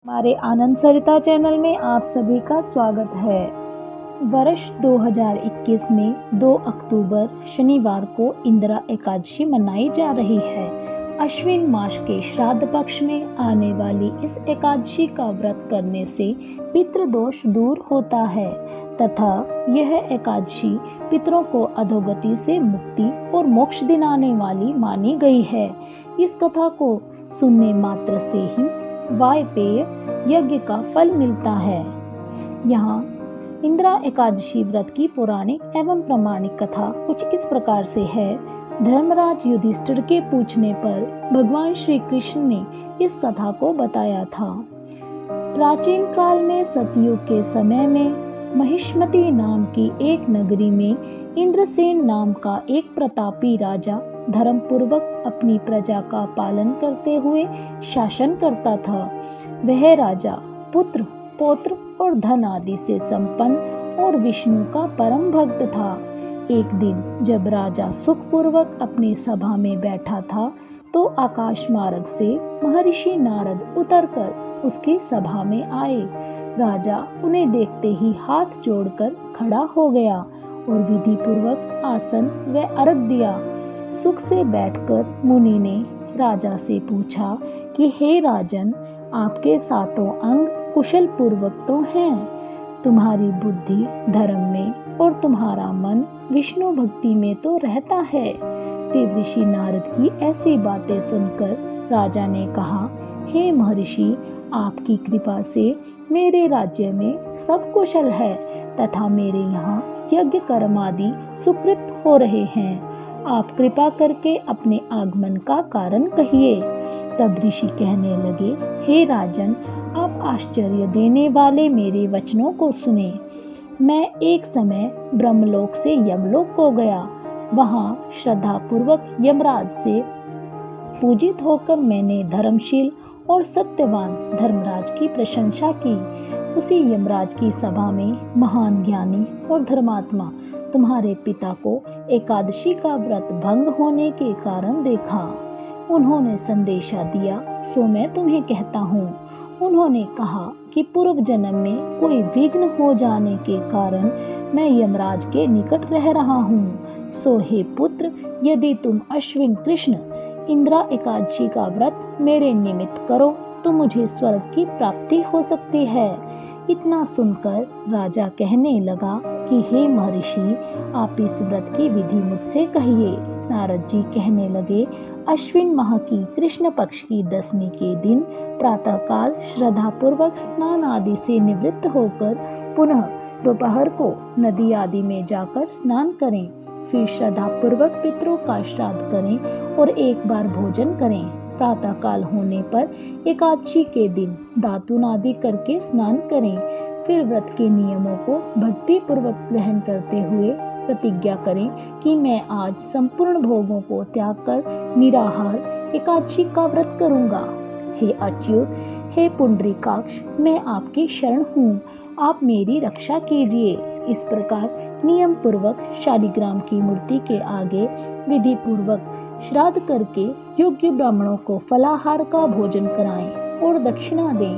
हमारे आनंद सरिता चैनल में आप सभी का स्वागत है। वर्ष 2021 में 2 अक्टूबर शनिवार को इंदिरा एकादशी मनाई जा रही है। अश्विन मास के श्राद्ध पक्ष में आने वाली इस एकादशी का व्रत करने से पितृदोष दूर होता है तथा यह एकादशी पितरों को अधोगति से मुक्ति और मोक्ष दिलाने वाली मानी गई है। इस कथा को सुनने मात्र से ही वायपेय यज्ञ का फल मिलता है। यहाँ इंदिरा एकादशी व्रत की पौराणिक एवं प्रामाणिक कथा कुछ इस प्रकार से है। धर्मराज युधिष्ठिर के पूछने पर भगवान श्री कृष्ण ने इस कथा को बताया था। प्राचीन काल में सतयुग के समय में महिष्मती नाम की एक नगरी में इंद्रसेन नाम का एक प्रतापी राजा धर्म पूर्वक अपनी प्रजा का पालन करते हुए शासन करता था। वह राजा पुत्र, पौत्र और धन आदि से संपन्न और विष्णु का परम भक्त था। एक दिन जब राजा सुखपूर्वक अपनी सभा में बैठा था तो आकाश मार्ग से महर्षि नारद उतरकर उसकी सभा में आए। राजा उन्हें देखते ही हाथ जोड़कर खड़ा हो गया और विधि पूर्वक आसन व अर्घ दिया। सुख से बैठकर मुनि ने राजा से पूछा कि हे राजन, आपके सातों अंग कुशल पूर्वक तो हैं, तुम्हारी बुद्धि धर्म में और तुम्हारा मन विष्णु भक्ति में तो रहता है। देवर्षि नारद की ऐसी बातें सुनकर राजा ने कहा, हे महर्षि, आपकी कृपा से मेरे राज्य में सब कुशल है तथा मेरे यहाँ यज्ञ कर्म आदि सुकृत हो रहे हैं। आप कृपा करके अपने आगमन का कारण कहिए। तब ऋषि कहने लगे, हे राजन, आप आश्चर्य देने वाले मेरे वचनों को सुने। मैं एक समय ब्रह्मलोक से यमलोक को गया। वहाँ श्रद्धा पूर्वक यमराज से पूजित होकर मैंने धर्मशील और सत्यवान धर्मराज की प्रशंसा की। उसी यमराज की सभा में महान ज्ञानी और धर्मात्मा तुम्हारे पिता को एकादशी का व्रत भंग होने के कारण देखा। उन्होंने संदेशा दिया, सो मैं तुम्हें कहता हूँ। उन्होंने कहा कि पूर्व जन्म में कोई विघ्न हो जाने के कारण मैं यमराज के निकट रह रहा हूँ। सो हे पुत्र, यदि तुम अश्विन कृष्ण इंदिरा एकादशी का व्रत मेरे निमित्त करो तो मुझे स्वर्ग की प्राप्ति हो सकती है। इतना सुनकर राजा कहने लगा कि हे महर्षि, आप इस व्रत की विधि मुझसे कहिए। नारद जी कहने लगे, अश्विन माह की कृष्ण पक्ष की दशमी के दिन प्रातःकाल श्रद्धा पूर्वक स्नान आदि से निवृत्त होकर पुनः दोपहर को नदी आदि में जाकर स्नान करें। फिर श्रद्धा पूर्वक पितरों का श्राद्ध करें और एक बार भोजन करें। प्रातः काल होने पर एकादशी के दिन दातून आदि करके स्नान करें। फिर व्रत के नियमों को भक्ति पूर्वक ग्रहण करते हुए प्रतिज्ञा करें कि मैं आज संपूर्ण भोगों को त्याग कर निराहार एकादशी का व्रत करूंगा। हे अच्युत, हे पुंडरीकाक्ष, मैं आपकी शरण हूँ, आप मेरी रक्षा कीजिए। इस प्रकार नियम पूर्वक शालिग्राम की मूर्ति के आगे विधि पूर्वक श्राद्ध करके योग्य ब्राह्मणों को फलाहार का भोजन कराएं और दक्षिणा दें।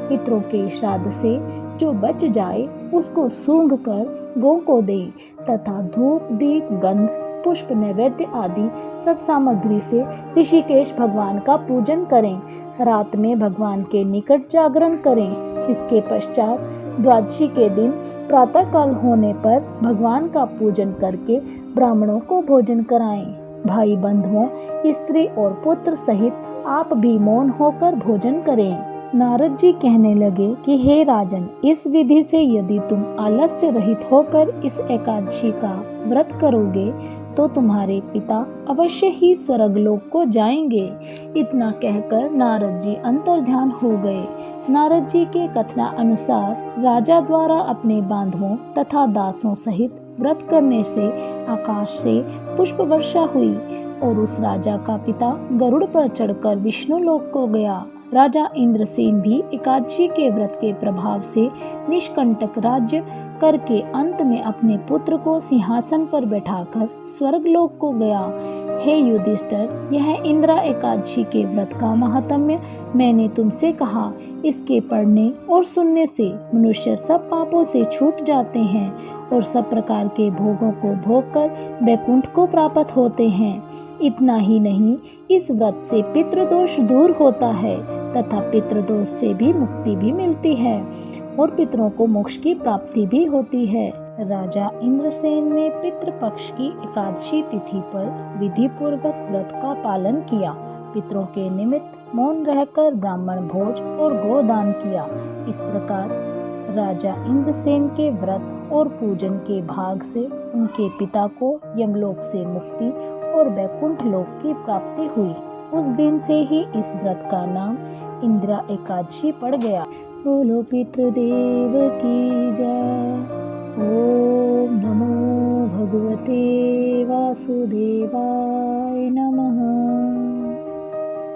पितरों के श्राद्ध से जो बच जाए उसको सूंघ कर गौ को दें तथा धूप, दीप, गंध, पुष्प, नैवेद्य आदि सब सामग्री से ऋषिकेश भगवान का पूजन करें। रात में भगवान के निकट जागरण करें। इसके पश्चात द्वादशी के दिन प्रातः काल होने पर भगवान का पूजन करके ब्राह्मणों को भोजन कराएं। भाई बंधुओं, स्त्री और पुत्र सहित आप भी मौन होकर भोजन करें। नारद जी कहने लगे कि हे राजन, इस विधि से यदि तुम आलस्य रहित होकर इस एकादशी का व्रत करोगे तो तुम्हारे पिता अवश्य ही स्वर्गलोक को जाएंगे। इतना कहकर नारद जी अंतर्ध्यान हो गए। नारद जी के कथना अनुसार राजा द्वारा अपने बांधवों तथा दासों सहित व्रत करने से आकाश से पुष्प वर्षा हुई और उस राजा का पिता गरुड़ पर चढ़कर विष्णु लोक को गया। राजा इंद्रसेन भी एकादशी के व्रत के प्रभाव से निष्कंटक राज्य करके अंत में अपने पुत्र को सिंहासन पर बैठाकर स्वर्गलोक को गया। हे युधिष्ठिर, यह इंदिरा एकादशी के व्रत का महात्म्य मैंने तुमसे कहा। इसके पढ़ने और सुनने से मनुष्य सब पापों से छूट जाते हैं और सब प्रकार के भोगों को भोगकर वैकुंठ को प्राप्त होते हैं। इतना ही नहीं, इस व्रत से पितृदोष दूर होता है तथा पितृदोष से भी मुक्ति भी मिलती है और पितरों को मोक्ष की प्राप्ति भी होती है। राजा इंद्रसेन ने पितृपक्ष की एकादशी तिथि पर विधि पूर्वक व्रत का पालन किया। पितरों के निमित्त मौन रहकर ब्राह्मण भोज और गोदान किया। इस प्रकार राजा इंद्रसेन के व्रत और पूजन के भाग से उनके पिता को यमलोक से मुक्ति और वैकुंठ लोक की प्राप्ति हुई। उस दिन से ही इस व्रत का नाम इंदिरा एकादशी पड़ गया। बोलो पितृदेव की जय। ओम नमो भगवते वासुदेवाय नमः।